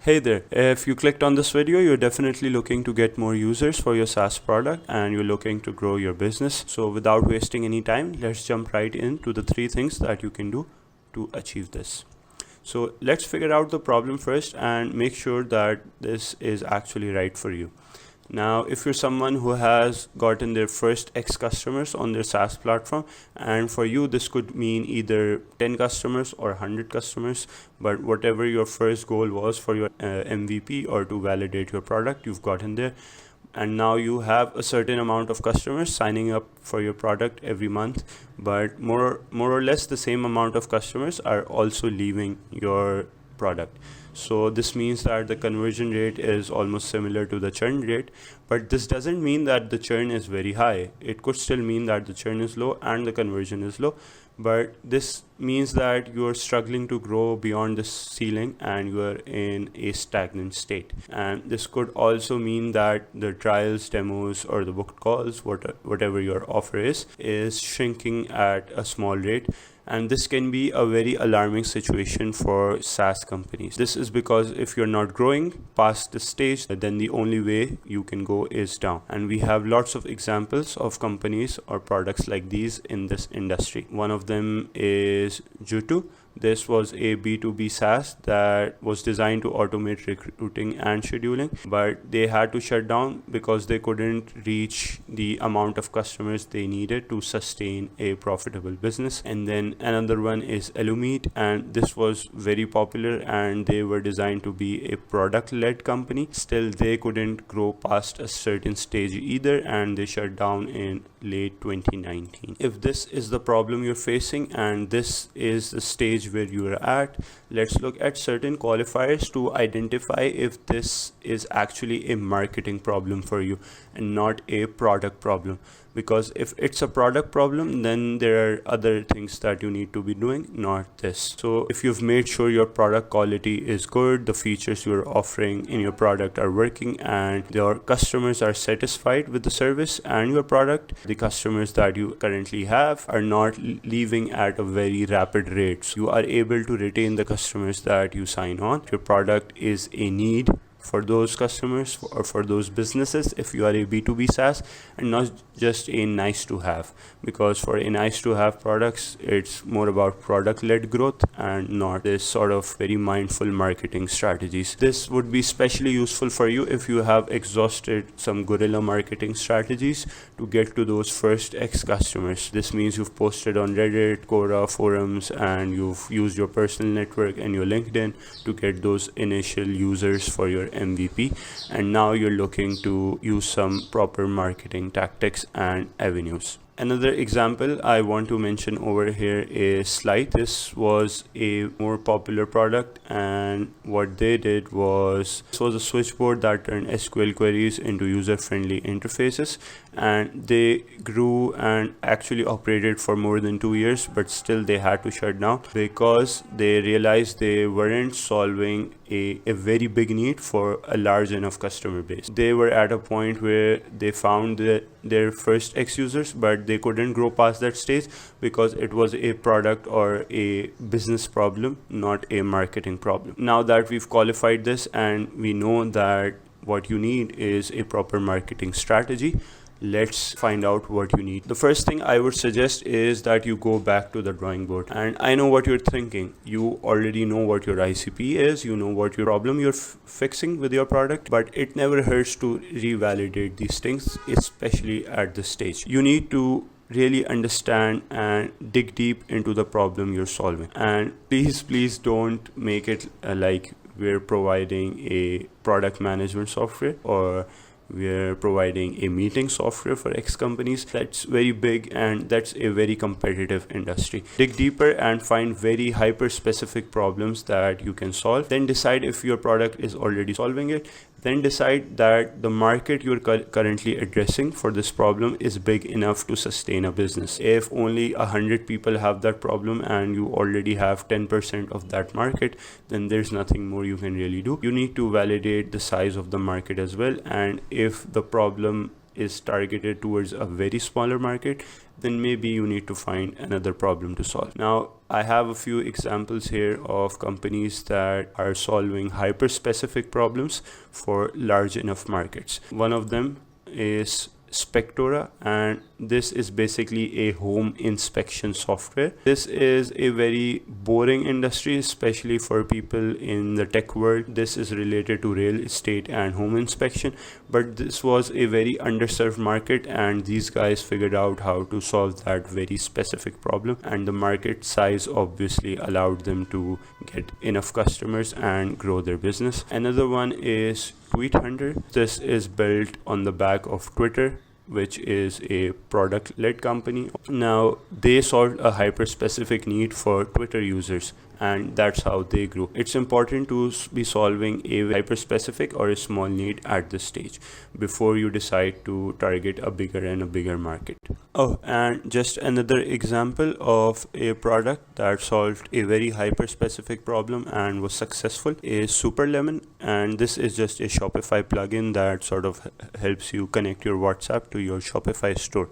Hey there, if you clicked on this video, you're definitely looking to get more users for your SaaS product and you're looking to grow your business. So without wasting any time, let's jump right into the 3 things that you can do to achieve this. So let's figure out the problem first and make sure that this is actually right for you. Now, if you're someone who has gotten their first X customers on their SaaS platform, and for you this could mean either 10 customers or 100 customers, but whatever your first goal was for your MVP or to validate your product, you've gotten there. And now you have a certain amount of customers signing up for your product every month, but more or less the same amount of customers are also leaving your product. So this means that the conversion rate is almost similar to the churn rate, but this doesn't mean that the churn is very high. It could still mean that the churn is low and the conversion is low, but this means that you're struggling to grow beyond this ceiling and you are in a stagnant state. And this could also mean that the trials, demos, or the booked calls, whatever your offer is shrinking at a small rate. And this can be a very alarming situation for SaaS companies. This is because if you're not growing past this stage, then the only way you can go is down. And we have lots of examples of companies or products like these in this industry. One of them is Due.to. This was a B2B SaaS that was designed to automate recruiting and scheduling, but they had to shut down because they couldn't reach the amount of customers they needed to sustain a profitable business. And then another one is Alumeet, and this was very popular and they were designed to be a product-led company. Still, they couldn't grow past a certain stage either, and they shut down in late 2019. If this is the problem you're facing and this is the stage where you are at, let's look at certain qualifiers to identify if this is actually a marketing problem for you and not a product problem. Because if it's a product problem, then there are other things that you need to be doing, not this. So if you've made sure your product quality is good, the features you're offering in your product are working, and your customers are satisfied with the service and your product, the customers that you currently have are not leaving at a very rapid rate. So you are able to retain the customers that you sign on. Your product is a need for those customers or for those businesses if you are a B2B SaaS, and not just a nice to have, because for a nice to have products, it's more about product led growth and not this sort of very mindful marketing strategies. This would be especially useful for you if you have exhausted some guerrilla marketing strategies to get to those first X customers. This means you've posted on Reddit, Quora, forums, and you've used your personal network and your LinkedIn to get those initial users for your MVP, and now you're looking to use some proper marketing tactics and avenues. Another example I want to mention over here is Slide. This was a more popular product, and what they did was, this was a switchboard that turned SQL queries into user-friendly interfaces, and they grew and actually operated for more than 2 years, but still they had to shut down because they realized they weren't solving a very big need for a large enough customer base. They were at a point where they found their first X users, but they couldn't grow past that stage because it was a product or a business problem, not a marketing problem. Now that we've qualified this and we know that what you need is a proper marketing strategy, let's find out what you need. The first thing I would suggest is that you go back to the drawing board. And I know what you're thinking. You already know what your ICP is, you know what your problem you're fixing with your product, but it never hurts to revalidate these things, especially at this stage. You need to really understand and dig deep into the problem you're solving. And please don't make it like we're providing a product management software or we're providing a meeting software for X companies. That's very big and that's a very competitive industry. Dig deeper and find very hyper specific problems that you can solve. Then decide if your product is already solving it. Then decide that the market you're currently addressing for this problem is big enough to sustain a business. If only 100 people have that problem and you already have 10% of that market, then there's nothing more you can really do. You need to validate the size of the market as well, and if the problem is targeted towards a very smaller market, then maybe you need to find another problem to solve. Now, I have a few examples here of companies that are solving hyper-specific problems for large enough markets. One of them is Spectora, and this is basically a home inspection software. This is a very boring industry, especially for people in the tech world. This is related to real estate and home inspection, but this was a very underserved market, and these guys figured out how to solve that very specific problem, and the market size obviously allowed them to get enough customers and grow their business. Another one is TweetHunter. This is built on the back of Twitter, which is a product-led company. Now, they solved a hyper-specific need for Twitter users, and that's how they grew. It's important to be solving a hyper-specific or a small need at this stage before you decide to target a bigger and a bigger market. Oh, and just another example of a product that solved a very hyper-specific problem and was successful is Superlemon, and this is just a Shopify plugin that sort of helps you connect your WhatsApp to your Shopify store.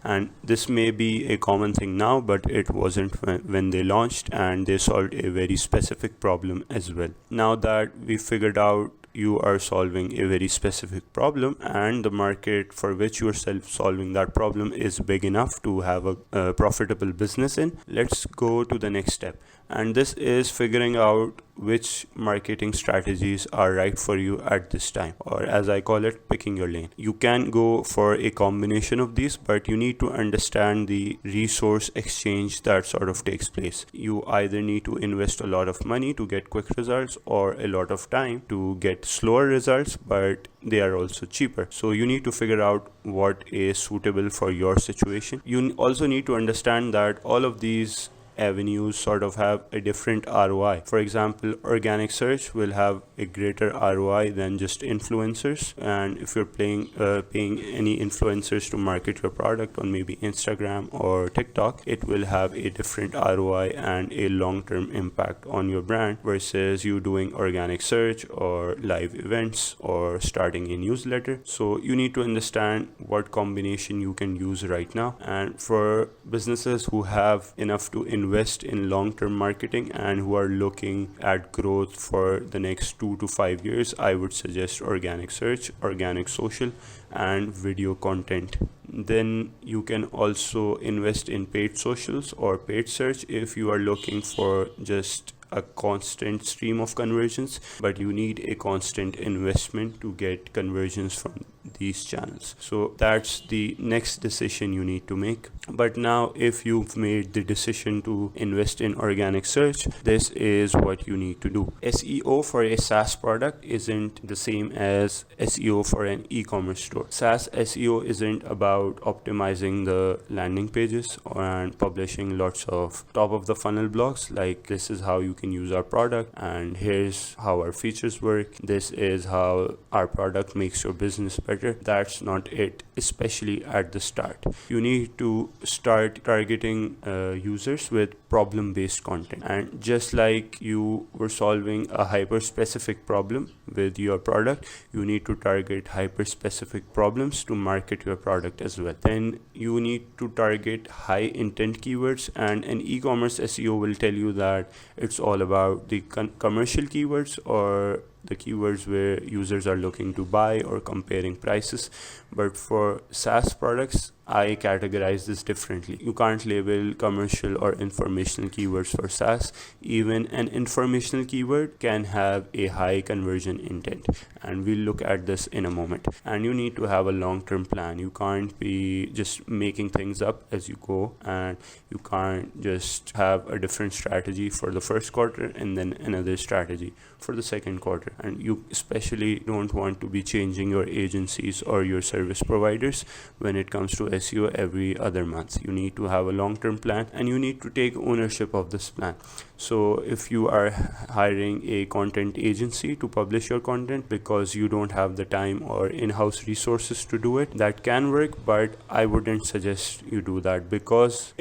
And this may be a common thing now, but it wasn't when they launched, and they solved a very specific problem as well. Now that we figured out you are solving a very specific problem and the market for which you are solving that problem is big enough to have a profitable business in, let's go to the next step. And this is figuring out which marketing strategies are right for you at this time, or as I call it, picking your lane. You can go for a combination of these, but you need to understand the resource exchange that sort of takes place. You either need to invest a lot of money to get quick results or a lot of time to get slower results, but they are also cheaper. So you need to figure out what is suitable for your situation. You also need to understand that all of these avenues sort of have a different ROI. For example, organic search will have a greater ROI than just influencers, and if you're paying any influencers to market your product on maybe Instagram or TikTok, it will have a different ROI and a long-term impact on your brand versus you doing organic search or live events or starting a newsletter. So you need to understand what combination you can use right now. And for businesses who have enough to invest in long-term marketing and who are looking at growth for the next 2 to 5 years, I would suggest organic search, organic social, and video content. Then you can also invest in paid socials or paid search if you are looking for just a constant stream of conversions, but you need a constant investment to get conversions from these channels. So that's the next decision you need to make. But now if you've made the decision to invest in organic search, this is what you need to do. SEO for a SaaS product isn't the same as SEO for an e-commerce store. SaaS SEO isn't about optimizing the landing pages and publishing lots of top of the funnel blogs like this is how you can use our product and here's how our features work. This is how our product makes your business better. That's not it, especially at the start. You need to start targeting users with problem-based content. And just like you were solving a hyper-specific problem with your product, you need to target hyper-specific problems to market your product as well. Then you need to target high-intent keywords, and an e-commerce SEO will tell you that it's all about the commercial keywords or the keywords where users are looking to buy or comparing prices. But for SaaS products, I categorize this differently. You can't label commercial or informational keywords for SaaS. Even an informational keyword can have a high conversion intent, and we'll look at this in a moment. And you need to have a long-term plan. You can't be just making things up as you go, and you can't just have a different strategy for the first quarter and then another strategy for the second quarter. And you especially don't want to be changing your agencies or your service providers when it comes to SEO every other month. You need to have a long-term plan and you need to take ownership of this plan. So if you are hiring a content agency to publish your content because you don't have the time or in-house resources to do it, that can work, but I wouldn't suggest you do that, because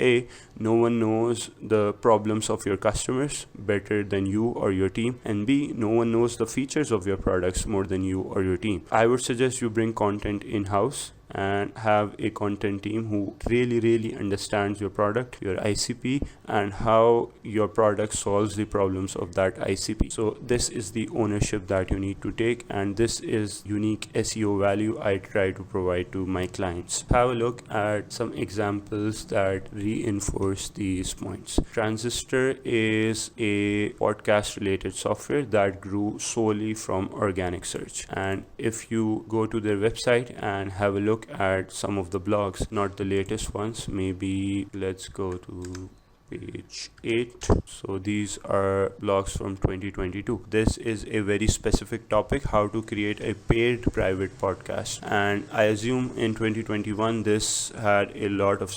no one knows the problems of your customers better than you or your team, and B, no one knows the features of your products more than you or your team. I would suggest you bring content in-house and have a content team who really understands your product, your ICP, and how your product solves the problems of that ICP. So this is the ownership that you need to take, and this is unique SEO value I try to provide to my clients. Have a look at some examples that reinforce these points. Transistor is a podcast related software that grew solely from organic search, and if you go to their website and have a look at some of the blogs, not the latest ones, maybe let's go to page 8. So these are blogs from 2022. This is a very specific topic, how to create a paid private podcast, and I assume in 2021 this had a lot of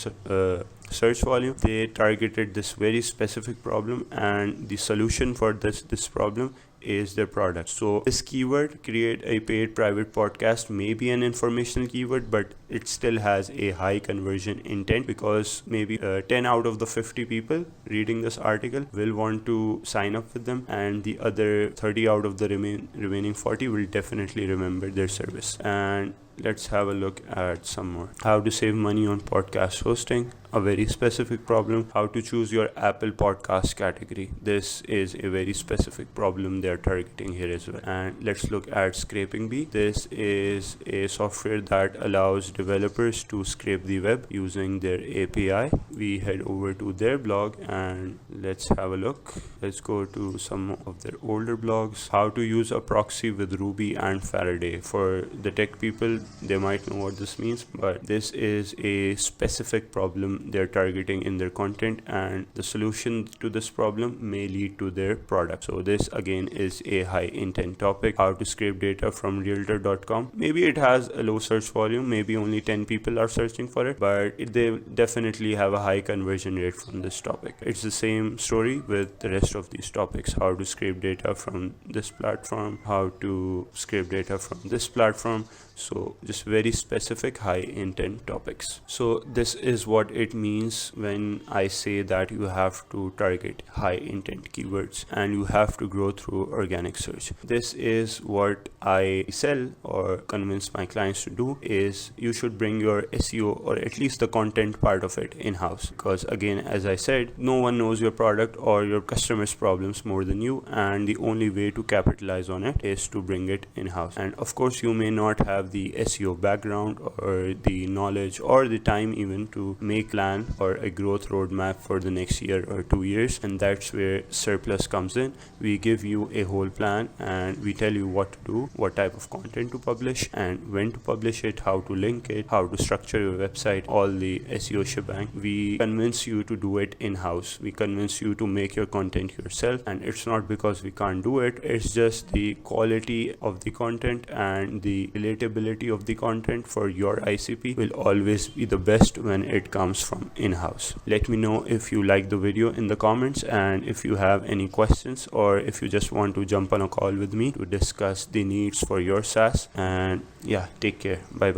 search volume. They targeted this very specific problem, and the solution for this problem is their product. So this keyword, create a paid private podcast, may be an informational keyword, but it still has a high conversion intent, because maybe 10 out of the 50 people reading this article will want to sign up with them, and the other 30 out of the remaining 40 will definitely remember their service. And let's have a look at some more. How to save money on podcast hosting, a very specific problem. How to choose your Apple podcast category. This is a very specific problem they're targeting here as well. And let's look at Scraping Bee. This is a software that allows developers to scrape the web using their API. We head over to their blog and let's have a look. Let's go to some of their older blogs. How to use a proxy with Ruby and Faraday. For the tech people, they might know what this means, but this is a specific problem they're targeting in their content, and the solution to this problem may lead to their product. So this again is a high intent topic. How to scrape data from realtor.com. Maybe it has a low search volume, maybe only 10 people are searching for it, but they definitely have a high conversion rate from this topic. It's the same story with the rest of these topics. How to scrape data from this platform, how to scrape data from this platform. So just very specific high intent topics. So this is what it means when I say that you have to target high intent keywords and you have to grow through organic search. This is what I sell or convince my clients to do, is you should bring your SEO or at least the content part of it in-house, because again, as I said, no one knows your product or your customers' problems more than you, and the only way to capitalize on it is to bring it in-house. And of course, you may not have the SEO background or the knowledge or the time even to make plan or a growth roadmap for the next year or 2 years, and that's where SERP Plus comes in. We give you a whole plan and we tell you what to do, what type of content to publish and when to publish it, how to link it, how to structure your website, all the SEO shebang. We convince you to do it in-house. We convince you to make your content yourself, and it's not because we can't do it, it's just the quality of the content and the relatability of the content for your ICP will always be the best when it comes from in-house. Let me know if you like the video in the comments, and if you have any questions, or if you just want to jump on a call with me to discuss the needs for your SaaS. And yeah, take care. Bye bye.